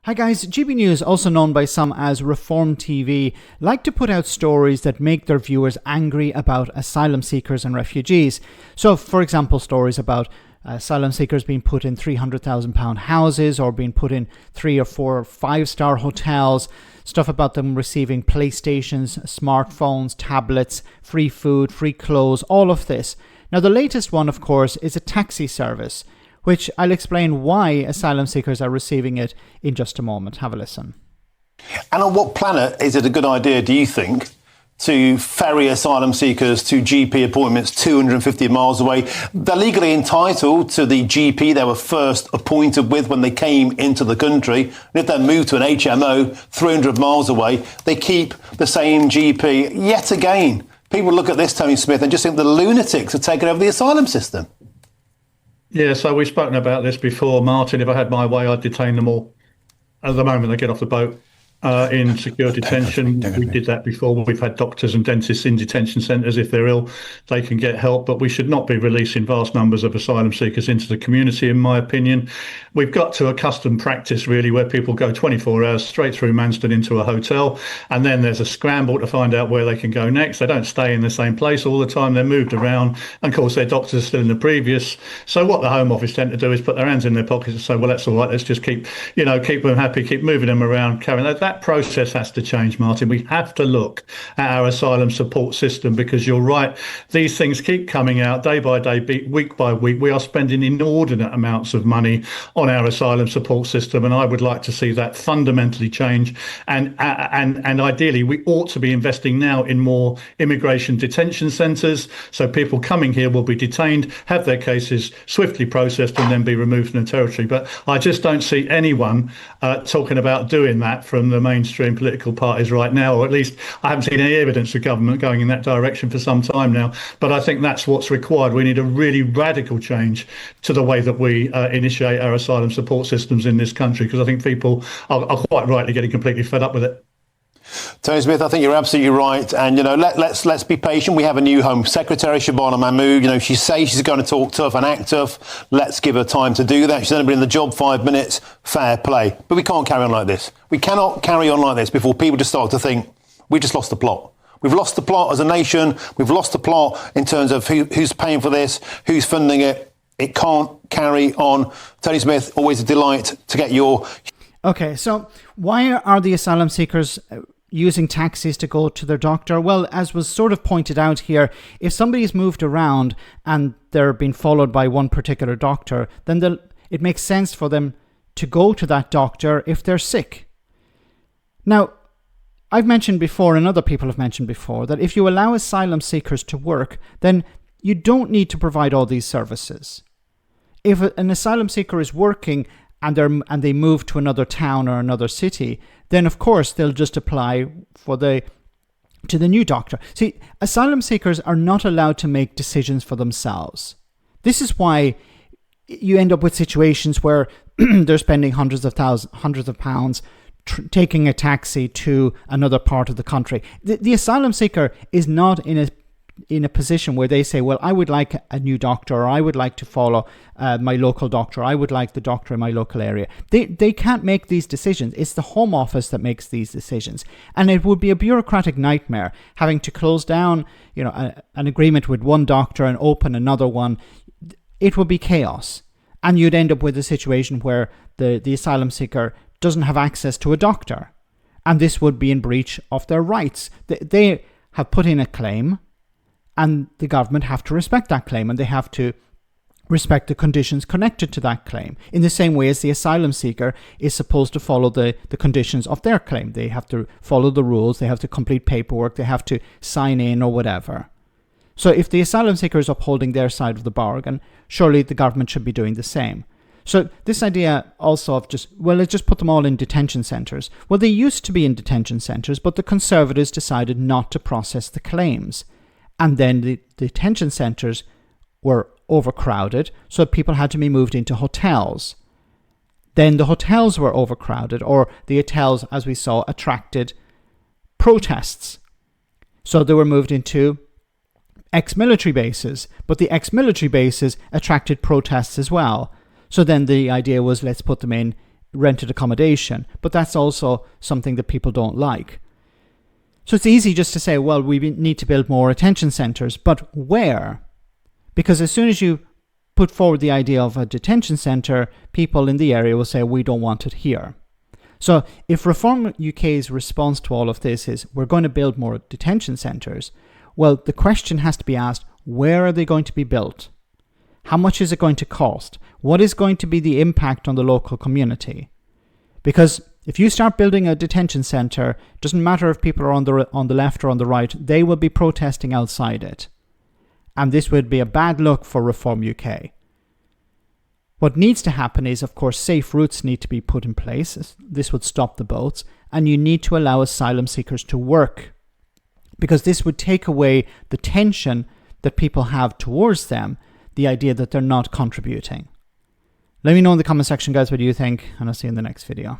Hi guys, GB News, also known by some as Reform TV, like to put out stories that make their viewers angry about asylum seekers and refugees. So, for example, stories about asylum seekers being put in £300,000 houses or being put in 3 or 4 or 5-star hotels, stuff about them receiving PlayStations, smartphones, tablets, free food, free clothes, all of this. Now, the latest one, of course, is a taxi service, which I'll explain why asylum seekers are receiving it in just a moment. Have a listen. And on what planet is it a good idea, do you think, to ferry asylum seekers to GP appointments 250 miles away? They're legally entitled to the GP they were first appointed with when they came into the country. And if they move to an HMO 300 miles away, they keep the same GP. Yet again, people look at this, Tony Smith, and just think the lunatics are taking over the asylum system. Yeah, so we've spoken about this before, Martin. If I had my way, I'd detain them all at the moment they get off the boat in secure detention. We did that before. We've had doctors and dentists in detention centres. If they're ill, they can get help. But we should not be releasing vast numbers of asylum seekers into the community, in my opinion. We've got to a custom practice, really, where people go 24 hours straight through Manston into a hotel, and then there's a scramble to find out where they can go next. They don't stay in the same place all the time. They're moved around. And, of course, their doctors are still in the previous. So what the Home Office tend to do is put their hands in their pockets and say, well, that's all right. Let's just keep them happy, keep moving them around, carrying that process has to change, Martin. We have to look at our asylum support system, because you're right, these things keep coming out day by day, week by week. We are spending inordinate amounts of money on our asylum support system, and I would like to see that fundamentally change. And ideally, we ought to be investing now in more immigration detention centres, so people coming here will be detained, have their cases swiftly processed, and then be removed from the territory. But I just don't see anyone talking about doing that from the mainstream political parties right now, or at least I haven't seen any evidence of government going in that direction for some time now. But I think that's what's required. We need a really radical change to the way that we initiate our asylum support systems in this country, because I think people are quite rightly getting completely fed up with it. Tony Smith, I think you're absolutely right. And, let's be patient. We have a new Home Secretary, Shabana Mahmood. She says she's going to talk tough and act tough. Let's give her time to do that. She's only been in the job 5 minutes. Fair play. But we can't carry on like this. We cannot carry on like this before people just start to think we just lost the plot. We've lost the plot as a nation. We've lost the plot in terms of who's paying for this, who's funding it. It can't carry on. Tony Smith, always a delight to get your... Okay, so why are the asylum seekers using taxis to go to their doctor? Well, as was sort of pointed out here, if somebody's moved around and they're being followed by one particular doctor, then it makes sense for them to go to that doctor if they're sick. Now, I've mentioned before, and other people have mentioned before, that if you allow asylum seekers to work, then you don't need to provide all these services. If an asylum seeker is working and they move to another town or another city, then of course they'll just apply to the new doctor. See, asylum seekers are not allowed to make decisions for themselves. This is why you end up with situations where they're spending hundreds of pounds taking a taxi to another part of the country. The asylum seeker is not in a position where they say, well, I would like a new doctor, or I would like to follow my local doctor, I would like the doctor in my local area. They can't make these decisions. It's the Home Office that makes these decisions. And it would be a bureaucratic nightmare having to close down an agreement with one doctor and open another one. It would be chaos. And you'd end up with a situation where the asylum seeker doesn't have access to a doctor. And this would be in breach of their rights. They have put in a claim, and the government have to respect that claim, and they have to respect the conditions connected to that claim, in the same way as the asylum seeker is supposed to follow the conditions of their claim. They have to follow the rules, they have to complete paperwork, they have to sign in or whatever. So if the asylum seeker is upholding their side of the bargain, surely the government should be doing the same. So this idea also of let's just put them all in detention centres. Well, they used to be in detention centres, but the Conservatives decided not to process the claims. And then the detention centres were overcrowded, so people had to be moved into hotels. Then the hotels were overcrowded, or the hotels, as we saw, attracted protests. So they were moved into ex-military bases, but the ex-military bases attracted protests as well. So then the idea was, let's put them in rented accommodation, but that's also something that people don't like. So it's easy just to say, well, we need to build more detention centres, but where? Because as soon as you put forward the idea of a detention centre, people in the area will say, we don't want it here. So if Reform UK's response to all of this is, we're going to build more detention centres, well, the question has to be asked, where are they going to be built? How much is it going to cost? What is going to be the impact on the local community? Because if you start building a detention centre, it doesn't matter if people are on the left or on the right, they will be protesting outside it. And this would be a bad look for Reform UK. What needs to happen is, of course, safe routes need to be put in place. This would stop the boats. And you need to allow asylum seekers to work, because this would take away the tension that people have towards them, the idea that they're not contributing. Let me know in the comment section, guys, what you think, and I'll see you in the next video.